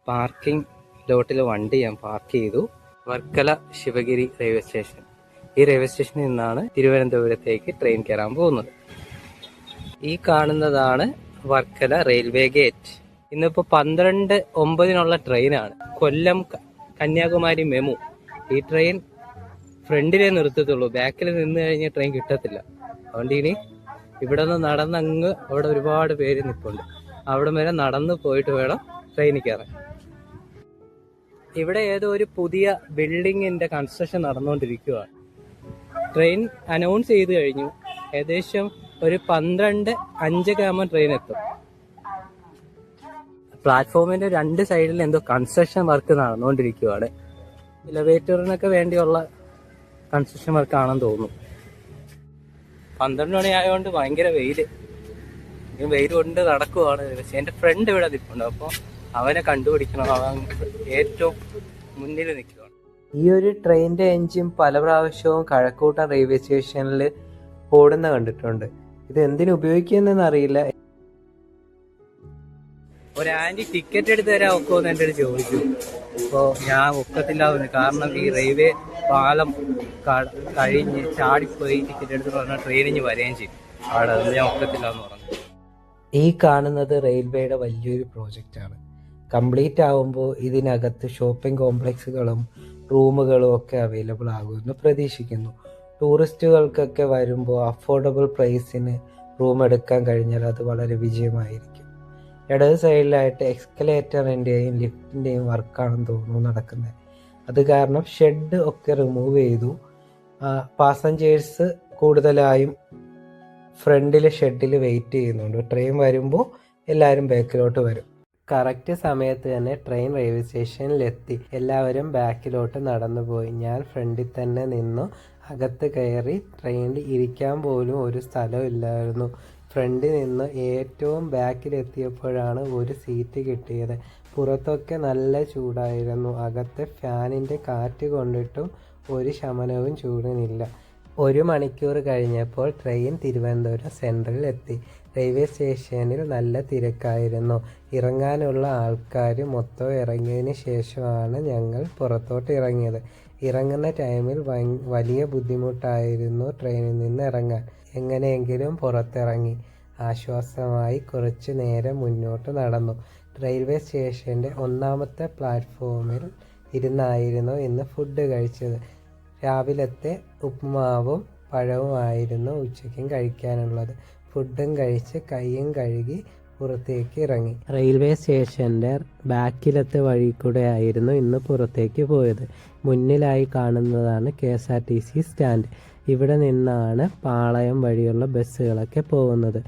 Parking ലോട്ടിൽ വണ്ടി ഞാൻ park ചെയ്തു. Varkala Sivagiri railway station. ഈ റെയിൽവേ സ്റ്റേഷനിൽ നിന്നാണ് തിരുവനന്തപുരത്തേക്ക് ട്രെയിൻ കയറാൻ പോകുന്നത്. ഈ കാണുന്നതാണ് വർക്കല റെയിൽവേ ഗേറ്റ്. ഇന്നിപ്പോൾ 12:09 ട്രെയിനാണ്. കൊല്ലം കന്യാകുമാരി മെമു. ഈ ട്രെയിൻ ഫ്രണ്ടിലേ നിർത്തത്തുള്ളൂ, ബാക്കിൽ നിന്ന് കഴിഞ്ഞാൽ ട്രെയിൻ കിട്ടത്തില്ല. അതുകൊണ്ട് ഇനി ഇവിടെ നിന്ന് നടന്നങ്ങ് അവിടെ ഒരുപാട് പേര് നിൽപ്പുണ്ട്. അവിടെ വരെ നടന്ന് പോയിട്ട് വേണം ട്രെയിനിൽ കയറാൻ. ഇവിടെ ഏതോ ഒരു പുതിയ ബിൽഡിങ്ങിന്റെ കൺസ്ട്രക്ഷൻ നടന്നുകൊണ്ടിരിക്കുകയാണ്. ട്രെയിൻ അനൗൺസ് ചെയ്ത് കഴിഞ്ഞു. ഏകദേശം ഒരു 12:05 ട്രെയിൻ എത്തും. പ്ലാറ്റ്ഫോമിന്റെ 2 സൈഡിൽ എന്തോ കൺസ്ട്രക്ഷൻ വർക്ക് നടന്നുകൊണ്ടിരിക്കുകയാണ്. എലവേറ്ററിനൊക്കെ വേണ്ടിയുള്ള കൺസ്ട്രക്ഷൻ വർക്ക് ആണെന്ന് തോന്നുന്നു. 12 മണി ആയതുകൊണ്ട് ഭയങ്കര വെയില് കൊണ്ട് നടക്കുവാണ്. പക്ഷെ എൻ്റെ ഫ്രണ്ട് ഇവിടെ നിൽപ്പുണ്ട്, അപ്പോൾ അവനെ കണ്ടുപിടിക്കണം. അവൻ ഏറ്റവും മുന്നിൽ നിൽക്കുകയാണ്. ഈ ഒരു ട്രെയിനിന്റെ എഞ്ചിൻ പല പ്രാവശ്യവും കഴക്കൂട്ടം റെയിൽവേ സ്റ്റേഷനിൽ ഓടുന്ന കണ്ടിട്ടുണ്ട്. ഇത് എന്തിനു ഉപയോഗിക്കുന്നതെന്ന് അറിയില്ല. ഒരു ആന്റി ടിക്കറ്റ് എടുത്ത് തരാൻ ഒക്കുമെന്ന് എൻ്റെ അടുത്ത് ചോദിച്ചു. അപ്പോൾ ഞാൻ ഒക്കത്തില്ലാതെ, കാരണം ഈ റെയിൽവേ പാലം കഴിഞ്ഞ് ചാടിപ്പോയി ടിക്കറ്റ് എടുത്ത് പറഞ്ഞാൽ ട്രെയിനിന് വരികയും ചെയ്യും. അവിടെ ഞാൻ ഒക്കത്തില്ല എന്ന് പറഞ്ഞു. ഈ കാണുന്നത് റെയിൽവേയുടെ വലിയൊരു പ്രോജക്റ്റാണ്. കംപ്ലീറ്റ് ആവുമ്പോൾ ഇതിനകത്ത് ഷോപ്പിംഗ് കോംപ്ലക്സുകളും റൂമുകളും ഒക്കെ അവൈലബിൾ ആകുമെന്ന് പ്രതീക്ഷിക്കുന്നു. ടൂറിസ്റ്റുകൾക്കൊക്കെ വരുമ്പോൾ അഫോർഡബിൾ പ്രൈസിന് റൂം എടുക്കാൻ കഴിഞ്ഞാൽ അത് വളരെ വിജയമായിരിക്കും. ഇടത് സൈഡിലായിട്ട് എക്സ്കലേറ്ററിൻ്റെയും ലിഫ്റ്റിൻ്റെയും വർക്കാണെന്ന് തോന്നുന്നു നടക്കുന്നത്. അത് കാരണം ഷെഡ് ഒക്കെ റിമൂവ് ചെയ്തു. പാസഞ്ചേഴ്സ് കൂടുതലായും ഫ്രണ്ടിലെ ഷെഡിൽ വെയിറ്റ് ചെയ്യുന്നുണ്ട്. ട്രെയിൻ വരുമ്പോൾ എല്ലാവരും ബാക്കിലോട്ട് വരും. കറക്റ്റ് സമയത്ത് തന്നെ ട്രെയിൻ റെയിൽവേ സ്റ്റേഷനിലെത്തി. എല്ലാവരും ബാക്കിലോട്ട് നടന്നു പോയി. ഞാൻ ഫ്രണ്ടിൽ തന്നെ നിന്നു. അകത്ത് കയറി ട്രെയിനിൽ ഇരിക്കാൻ പോലും ഒരു സ്ഥലം ഇല്ലായിരുന്നു. ഫ്രണ്ടിൽ നിന്ന് ഏറ്റവും ബാക്കിലെത്തിയപ്പോഴാണ് ഒരു സീറ്റ് കിട്ടിയത്. പുറത്തൊക്കെ നല്ല ചൂടായിരുന്നു. അകത്തെ ഫാനിൻ്റെ കാറ്റ് കൊണ്ടിട്ടും ഒരു ശമനവും ചൂടിനില്ല. 1 മണിക്കൂർ കഴിഞ്ഞപ്പോൾ ട്രെയിൻ തിരുവനന്തപുരം സെൻട്രലിൽ എത്തി. റെയിൽവേ സ്റ്റേഷനിൽ നല്ല തിരക്കായിരുന്നു. ഇറങ്ങാനുള്ള ആൾക്കാർ മൊത്തം ഇറങ്ങിയതിന് ശേഷമാണ് ഞങ്ങൾ പുറത്തോട്ട് ഇറങ്ങിയത്. ഇറങ്ങുന്ന ടൈമിൽ വലിയ ബുദ്ധിമുട്ടായിരുന്നു ട്രെയിനിൽ നിന്ന് ഇറങ്ങാൻ. എങ്ങനെയെങ്കിലും പുറത്തിറങ്ങി ആശ്വാസമായി കുറച്ച് നേരം മുന്നോട്ട് നടന്നു. റെയിൽവേ സ്റ്റേഷൻ്റെ 1ാമത്തെ പ്ലാറ്റ്ഫോമിൽ ഇരുന്നായിരുന്നു ഇന്ന് ഫുഡ് കഴിച്ചത്. രാവിലത്തെ ഉപ്പുമാവും പഴവുമായിരുന്നു ഉച്ചയ്ക്കും കഴിക്കാനുള്ളത്. ഫുഡും കഴിച്ച് കൈയും കഴുകി പുറത്തേക്ക് ഇറങ്ങി. റെയിൽവേ സ്റ്റേഷൻ്റെ ബാക്കിലത്തെ വഴി കൂടെ ആയിരുന്നു ഇന്ന് പുറത്തേക്ക് പോയത്. മുന്നിലായി കാണുന്നതാണ് KSRTC സ്റ്റാൻഡ്. ഇവിടെ നിന്നാണ് പാളയം വഴിയുള്ള ബസ്സുകളൊക്കെ പോകുന്നത്.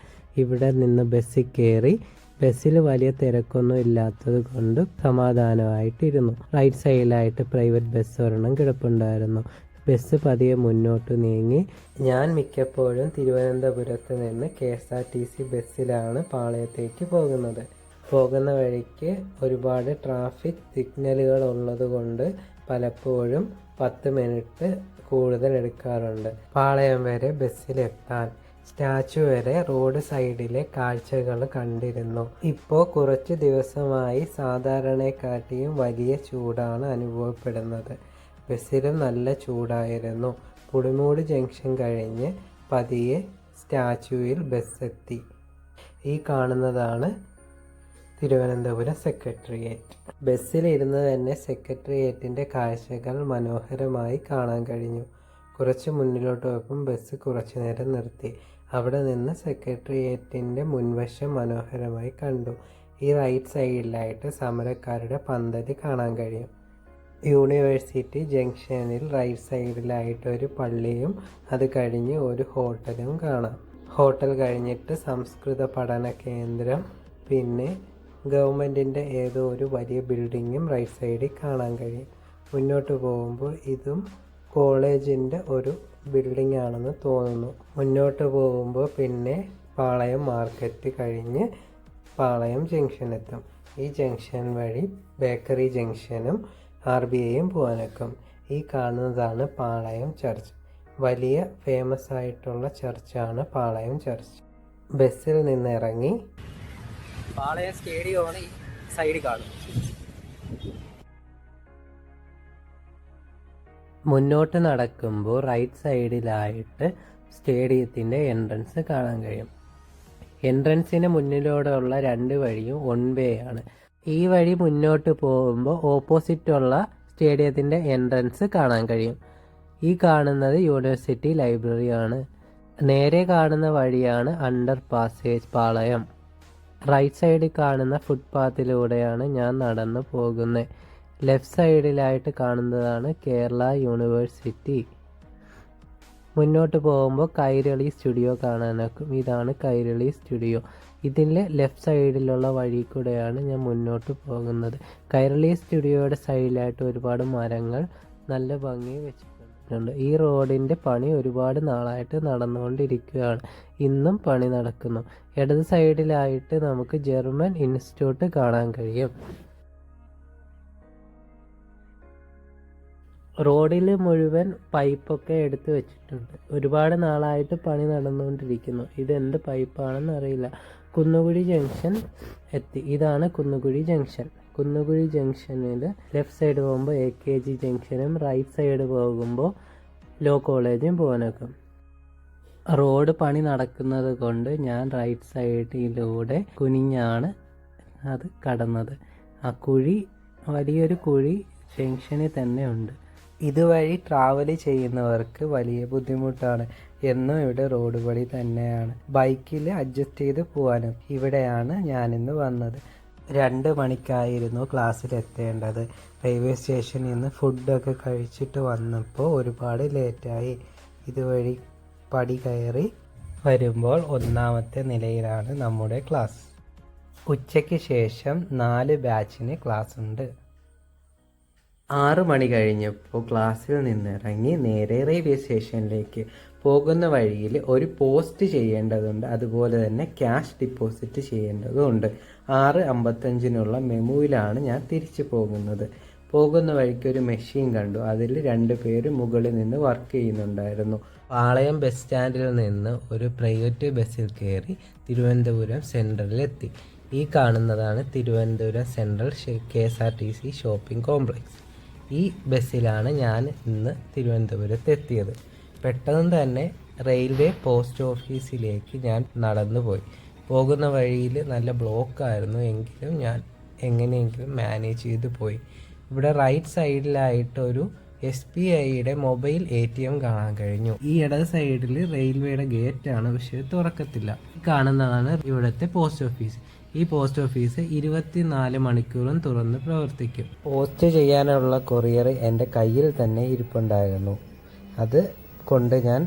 ഇവിടെ നിന്ന് ബസ്സിൽ കയറി. ബസ്സിൽ വലിയ തിരക്കൊന്നും ഇല്ലാത്തത് കൊണ്ട് സമാധാനമായിട്ടിരുന്നു. റൈറ്റ് സൈഡിലായിട്ട് പ്രൈവറ്റ് ബസ് ഒരെണ്ണം കിടപ്പുണ്ടായിരുന്നു. ബസ് പതിയെ മുന്നോട്ട് നീങ്ങി. ഞാൻ മിക്കപ്പോഴും തിരുവനന്തപുരത്ത് നിന്ന് KSRTC ബസ്സിലാണ് പാളയത്തേക്ക് പോകുന്നത്. പോകുന്ന വഴിക്ക് ഒരുപാട് ട്രാഫിക് സിഗ്നലുകൾ ഉള്ളത് കൊണ്ട് പലപ്പോഴും 10 മിനിറ്റ് കൂടുതൽ എടുക്കാറുണ്ട്. പാളയം വരെ ബസ്സിലെത്താൻ. സ്റ്റാച്യു വരെ റോഡ് സൈഡിലെ കാഴ്ചകൾ കണ്ടിരുന്നു. ഇപ്പോൾ കുറച്ച് ദിവസമായി സാധാരണയെക്കാട്ടിയും വലിയ ചൂടാണ് അനുഭവപ്പെടുന്നത്. ബസ്സിലും നല്ല ചൂടായിരുന്നു. പുളിമൂട് ജംഗ്ഷൻ കഴിഞ്ഞ് പതിയെ സ്റ്റാച്യുവിൽ ബസ് എത്തി. ഈ കാണുന്നതാണ് തിരുവനന്തപുരം സെക്രട്ടേറിയറ്റ്. ബസ്സിലിരുന്ന് തന്നെ സെക്രട്ടേറിയറ്റിൻ്റെ കാഴ്ചകൾ മനോഹരമായി കാണാൻ കഴിഞ്ഞു. കുറച്ച് മുന്നിലോട്ട് പോയപ്പം ബസ് കുറച്ചു നേരം നിർത്തി. അവിടെ നിന്ന് സെക്രട്ടേറിയറ്റിൻ്റെ മുൻവശം മനോഹരമായി കണ്ടു. ഈ റൈറ്റ് സൈഡിലായിട്ട് സമരക്കാരുടെ പന്തൽ കാണാൻ കഴിയും. യൂണിവേഴ്സിറ്റി ജംഗ്ഷനിൽ റൈറ്റ് സൈഡിലായിട്ട് ഒരു പള്ളിയും അത് കഴിഞ്ഞ് ഒരു ഹോട്ടലും കാണാം. ഹോട്ടൽ കഴിഞ്ഞിട്ട് സംസ്കൃത പഠന കേന്ദ്രം, പിന്നെ ഗവൺമെൻറ്റിൻ്റെ ഏതോ ഒരു വലിയ ബിൽഡിങ്ങും റൈറ്റ് സൈഡിൽ കാണാൻ കഴിയും. മുന്നോട്ട് പോകുമ്പോൾ ഇതും കോളേജിൻ്റെ ഒരു ബിൽഡിംഗ് ആണെന്ന് തോന്നുന്നു. മുന്നോട്ട് പോകുമ്പോൾ പിന്നെ പാളയം മാർക്കറ്റ് കഴിഞ്ഞ് പാളയം ജംഗ്ഷൻ എത്തും. ഈ ജംഗ്ഷൻ വഴി ബേക്കറി ജംഗ്ഷനും RBIയും പോകാനൊക്കും. ഈ കാണുന്നതാണ് പാളയം ചർച്ച്. വലിയ ഫേമസ് ആയിട്ടുള്ള ചർച്ചാണ് പാളയം ചർച്ച്. ബസ്സിൽ നിന്ന് ഇറങ്ങി പാളയം സ്റ്റേഡിയമാണ് ഈ സൈഡിൽ കാണുന്നത്. മുന്നോട്ട് നടക്കുമ്പോൾ റൈറ്റ് സൈഡിലായിട്ട് സ്റ്റേഡിയത്തിൻ്റെ എൻട്രൻസ് കാണാൻ കഴിയും. എൻട്രൻസിന് മുന്നിലൂടെയുള്ള 2 വഴിയും 1 വേ ആണ്. ഈ വഴി മുന്നോട്ട് പോകുമ്പോൾ ഓപ്പോസിറ്റുള്ള സ്റ്റേഡിയത്തിൻ്റെ എൻട്രൻസ് കാണാൻ കഴിയും. ഈ കാണുന്നത് യൂണിവേഴ്സിറ്റി ലൈബ്രറിയാണ്. നേരെ കാണുന്ന വഴിയാണ് അണ്ടർ പാസേജ് പാളയം. റൈറ്റ് സൈഡിൽ കാണുന്ന ഫുട്പാത്തിലൂടെയാണ് ഞാൻ നടന്നു പോകുന്നത്. ലെഫ്റ്റ് സൈഡിലായിട്ട് കാണുന്നതാണ് കേരള യൂണിവേഴ്സിറ്റി. മുന്നോട്ട് പോകുമ്പോൾ കൈരളി സ്റ്റുഡിയോ കാണാനൊക്കും. ഇതാണ് കൈരളി സ്റ്റുഡിയോ. ഇതിൻ്റെ ലെഫ്റ്റ് സൈഡിലുള്ള വഴി കൂടെയാണ് ഞാൻ മുന്നോട്ട് പോകുന്നത്. കൈരളി സ്റ്റുഡിയോയുടെ സൈഡിലായിട്ട് ഒരുപാട് മരങ്ങൾ നല്ല ഭംഗി വെച്ചിട്ടുണ്ട്. ഈ റോഡിൻ്റെ പണി ഒരുപാട് നാളായിട്ട് നടന്നുകൊണ്ടിരിക്കുകയാണ്. ഇന്നും പണി നടക്കുന്നു. ഇടത് സൈഡിലായിട്ട് നമുക്ക് ജർമ്മൻ ഇൻസ്റ്റിറ്റ്യൂട്ട് കാണാൻ കഴിയും. റോഡിൽ മുഴുവൻ പൈപ്പൊക്കെ എടുത്ത് വെച്ചിട്ടുണ്ട്. ഒരുപാട് നാളായിട്ട് പണി നടന്നുകൊണ്ടിരിക്കുന്നു. ഇതെന്ത് പൈപ്പാണെന്ന് അറിയില്ല. കുന്നുകുഴി ജംഗ്ഷൻ എത്തി. ഇതാണ് കുന്നുകുഴി ജംഗ്ഷൻ. കുന്നുകുഴി ജംഗ്ഷനിൽ ലെഫ്റ്റ് സൈഡ് പോകുമ്പോൾ AKG ജംഗ്ഷനും റൈറ്റ് സൈഡ് പോകുമ്പോൾ ലോ കോളേജും പോകാനൊക്കും. റോഡ് പണി നടക്കുന്നത് കൊണ്ട് ഞാൻ റൈറ്റ് സൈഡിലൂടെ കുനിഞ്ഞാണ് അത് കടന്നത്. ആ കുഴി, വലിയൊരു കുഴി ജംഗ്ഷനിൽ തന്നെ ഉണ്ട്. ഇതുവഴി ട്രാവൽ ചെയ്യുന്നവർക്ക് വലിയ ബുദ്ധിമുട്ടാണ്. എന്നും ഇവിടെ റോഡ് പണി തന്നെയാണ്. ബൈക്കിൽ അഡ്ജസ്റ്റ് ചെയ്ത് പോകാനും. ഇവിടെയാണ് ഞാനിന്ന് വന്നത്. 2 മണിക്കായിരുന്നു ക്ലാസ്സിലെത്തേണ്ടത്. റെയിൽവേ സ്റ്റേഷനിൽ നിന്ന് ഫുഡൊക്കെ കഴിച്ചിട്ട് വന്നപ്പോൾ ഒരുപാട് ലേറ്റായി. ഇതുവഴി പടി കയറി വരുമ്പോൾ 1ാമത്തെ നിലയിലാണ് നമ്മുടെ ക്ലാസ്. ഉച്ചയ്ക്ക് ശേഷം 4 ബാച്ചിന് ക്ലാസ് ഉണ്ട്. 6 മണി കഴിഞ്ഞപ്പോൾ ക്ലാസ്സിൽ നിന്നിറങ്ങി നേരെ റെയിൽവേ സ്റ്റേഷനിലേക്ക് പോകുന്ന വഴിയിൽ ഒരു പോസ്റ്റ് ചെയ്യേണ്ടതുണ്ട്. അതുപോലെ തന്നെ ക്യാഷ് ഡിപ്പോസിറ്റ് ചെയ്യേണ്ടതുണ്ട്. 6:55 മെമുവിലാണ് ഞാൻ തിരിച്ചു പോകുന്നത്. പോകുന്ന വഴിക്ക് ഒരു മെഷീൻ കണ്ടു. അതിൽ 2 പേര് മുകളിൽ നിന്ന് വർക്ക് ചെയ്യുന്നുണ്ടായിരുന്നു. പാളയം ബസ് സ്റ്റാൻഡിൽ നിന്ന് ഒരു പ്രൈവറ്റ് ബസ്സിൽ കയറി തിരുവനന്തപുരം സെൻട്രലിലെത്തി. ഈ കാണുന്നതാണ് Thiruvananthapuram central KSRTC shopping complex. ഈ ബസ്സിലാണ് ഞാൻ ഇന്ന് തിരുവനന്തപുരത്ത് എത്തിയത്. പെട്ടെന്ന് തന്നെ റെയിൽവേ പോസ്റ്റ് ഓഫീസിലേക്ക് ഞാൻ നടന്നുപോയി. പോകുന്ന വഴിയിൽ നല്ല ബ്ലോക്കായിരുന്നു. എങ്കിലും ഞാൻ എങ്ങനെയെങ്കിലും മാനേജ് ചെയ്ത് പോയി. ഇവിടെ റൈറ്റ് സൈഡിലായിട്ടൊരു SBIയുടെ മൊബൈൽ ATM കാണാൻ കഴിഞ്ഞു. ഈ ഇടത് സൈഡിൽ റെയിൽവേയുടെ ഗേറ്റാണ്, പക്ഷേ തുറക്കത്തില്ല. കാണുന്നതാണ് ഇവിടുത്തെ പോസ്റ്റ് ഓഫീസ്. ഈ പോസ്റ്റ് ഓഫീസ് 24 മണിക്കൂറും തുറന്ന് പ്രവർത്തിക്കും. പോസ്റ്റ് ചെയ്യാനുള്ള കൊറിയർ എൻ്റെ കയ്യിൽ തന്നെ ഇരിപ്പുണ്ടായിരുന്നു. അത് കൊണ്ട് ഞാൻ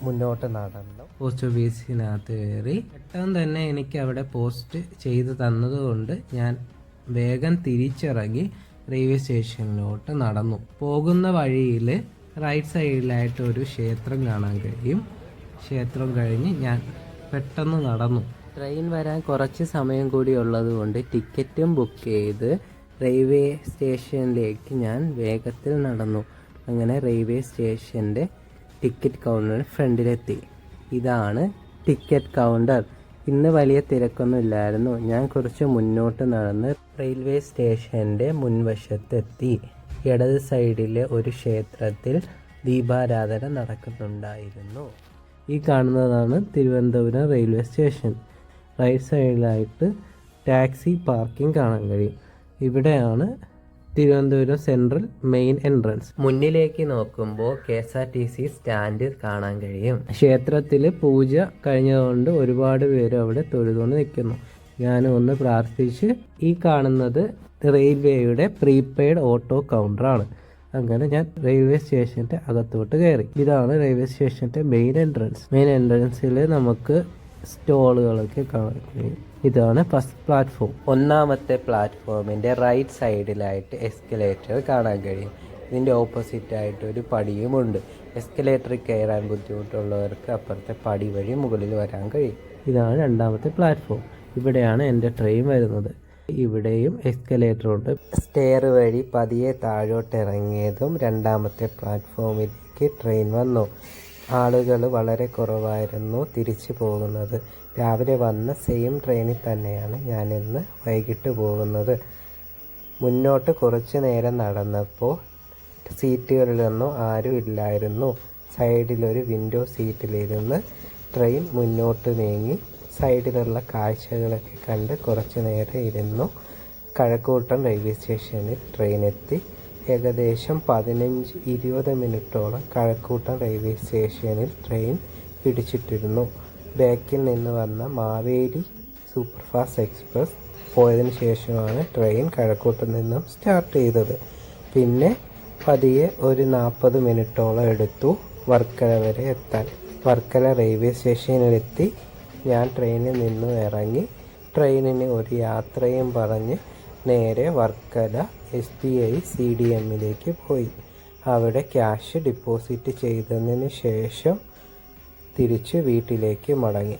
മുന്നോട്ട് നടന്നു. പോസ്റ്റ് ഓഫീസിനകത്ത് കയറി പെട്ടെന്ന് തന്നെ എനിക്ക് അവിടെ പോസ്റ്റ് ചെയ്ത് തന്നതുകൊണ്ട് ഞാൻ വേഗം തിരിച്ചിറങ്ങി റെയിൽവേ സ്റ്റേഷനിലോട്ട് നടന്നു. പോകുന്ന വഴിയിൽ റൈറ്റ് സൈഡിലായിട്ട് ഒരു ക്ഷേത്രം കാണാൻ കഴിയും. ക്ഷേത്രം കഴിഞ്ഞ് ഞാൻ പെട്ടെന്ന് നടന്നു. ട്രെയിൻ വരാൻ കുറച്ച് സമയം കൂടി ഉള്ളതുകൊണ്ട് ടിക്കറ്റും ബുക്ക് ചെയ്ത് റെയിൽവേ സ്റ്റേഷനിലേക്ക് ഞാൻ വേഗത്തിൽ നടന്നു. അങ്ങനെ റെയിൽവേ സ്റ്റേഷൻ്റെ ടിക്കറ്റ് കൗണ്ടറിന് ഫ്രണ്ടിലെത്തി. ഇതാണ് ടിക്കറ്റ് കൗണ്ടർ. ഇന്ന് വലിയ തിരക്കൊന്നും ഇല്ലായിരുന്നു. ഞാൻ കുറച്ച് മുന്നോട്ട് നടന്ന് റെയിൽവേ സ്റ്റേഷൻ്റെ മുൻവശത്തെത്തി. ഇടത് സൈഡിലെ ഒരു ക്ഷേത്രത്തിൽ ദീപാരാധന നടക്കുന്നുണ്ടായിരുന്നു. ഈ കാണുന്നതാണ് തിരുവനന്തപുരം റെയിൽവേ സ്റ്റേഷൻ. റൈറ്റ് സൈഡിലായിട്ട് ടാക്സി പാർക്കിംഗ് കാണാൻ കഴിയും. ഇവിടെയാണ് തിരുവനന്തപുരം സെൻട്രൽ മെയിൻ എൻട്രൻസ്. മുന്നിലേക്ക് നോക്കുമ്പോൾ KSRTC സ്റ്റാൻഡ് കാണാൻ കഴിയും. ക്ഷേത്രത്തിൽ പൂജ കഴിഞ്ഞതുകൊണ്ട് ഒരുപാട് പേര് അവിടെ തൊഴുതുകൊണ്ട് നിൽക്കുന്നു. ഞാനും ഒന്ന് പ്രാർത്ഥിച്ച്. ഈ കാണുന്നത് റെയിൽവേയുടെ പ്രീപെയ്ഡ് ഓട്ടോ കൗണ്ടറാണ്. അങ്ങനെ ഞാൻ റെയിൽവേ സ്റ്റേഷൻ്റെ അകത്തോട്ട് കയറി. ഇതാണ് റെയിൽവേ സ്റ്റേഷൻ്റെ മെയിൻ എൻട്രൻസ്. മെയിൻ എൻട്രൻസിൽ നമുക്ക് സ്റ്റോളുകളൊക്കെ കാണാൻ കഴിയും. ഇതാണ് ഫസ്റ്റ് പ്ലാറ്റ്ഫോം. 1ാമത്തെ പ്ലാറ്റ്ഫോമിൻ്റെ റൈറ്റ് സൈഡിലായിട്ട് എസ്കലേറ്റർ കാണാൻ കഴിയും. ഇതിൻ്റെ ഓപ്പോസിറ്റായിട്ട് ഒരു പടിയുമുണ്ട്. എസ്കലേറ്ററിൽ കയറാൻ ബുദ്ധിമുട്ടുള്ളവർക്ക് അപ്പുറത്തെ പടി വഴി മുകളിൽ വരാൻ കഴിയും. ഇതാണ് 2ാമത്തെ പ്ലാറ്റ്ഫോം. ഇവിടെയാണ് എൻ്റെ ട്രെയിൻ വരുന്നത്. ഇവിടെയും എസ്കലേറ്റർ ഉണ്ട്. സ്റ്റെയർ വഴി പതിയെ താഴോട്ട് ഇറങ്ങിയതും 2ാമത്തെ പ്ലാറ്റ്ഫോമിലേക്ക് ട്രെയിൻ വന്നു. ആളുകൾ വളരെ കുറവായിരുന്നു തിരിച്ചു പോകുന്നത്. രാവിലെ വന്ന സെയിം ട്രെയിനിൽ തന്നെയാണ് ഞാനിന്ന് വൈകിട്ട് പോകുന്നത്. മുന്നോട്ട് കുറച്ച് നേരം നടന്നപ്പോൾ സീറ്റുകളിലൊന്നും ആരും ഇല്ലായിരുന്നു. സൈഡിലൊരു വിൻഡോ സീറ്റിലിരുന്ന് ട്രെയിൻ മുന്നോട്ട് നീങ്ങി. സൈഡിലുള്ള കാഴ്ചകളൊക്കെ കണ്ട് കുറച്ചു നേരം ഇരുന്നു. കഴക്കൂട്ടം റെയിൽവേ സ്റ്റേഷനിൽ ട്രെയിൻ എത്തി. ഏകദേശം 15-20 മിനിറ്റോളം കഴക്കൂട്ടം റെയിൽവേ സ്റ്റേഷനിൽ ട്രെയിൻ പിടിച്ചിട്ടിരുന്നു. ബാക്കിൽ നിന്ന് വന്ന മാവേലി സൂപ്പർഫാസ്റ്റ് എക്സ്പ്രസ് പോയതിനു ശേഷമാണ് ട്രെയിൻ കഴക്കൂട്ടം നിന്നും സ്റ്റാർട്ട് ചെയ്തത്. പിന്നെ പതിയെ ഒരു 40 മിനിറ്റോളം എടുത്തു വർക്കല വരെ എത്താൻ. വർക്കല റെയിൽവേ സ്റ്റേഷനിലെത്തി. ഞാൻ ട്രെയിനിൽ നിന്നും ഇറങ്ങി. ട്രെയിനിന് ഒരു യാത്രയും പറഞ്ഞ് നേരെ വർക്കല SBI CDMലേക്ക് പോയി. അവിടെ ക്യാഷ് ഡിപ്പോസിറ്റ് ചെയ്തതിന് ശേഷം തിരിച്ച് വീട്ടിലേക്ക് മടങ്ങി.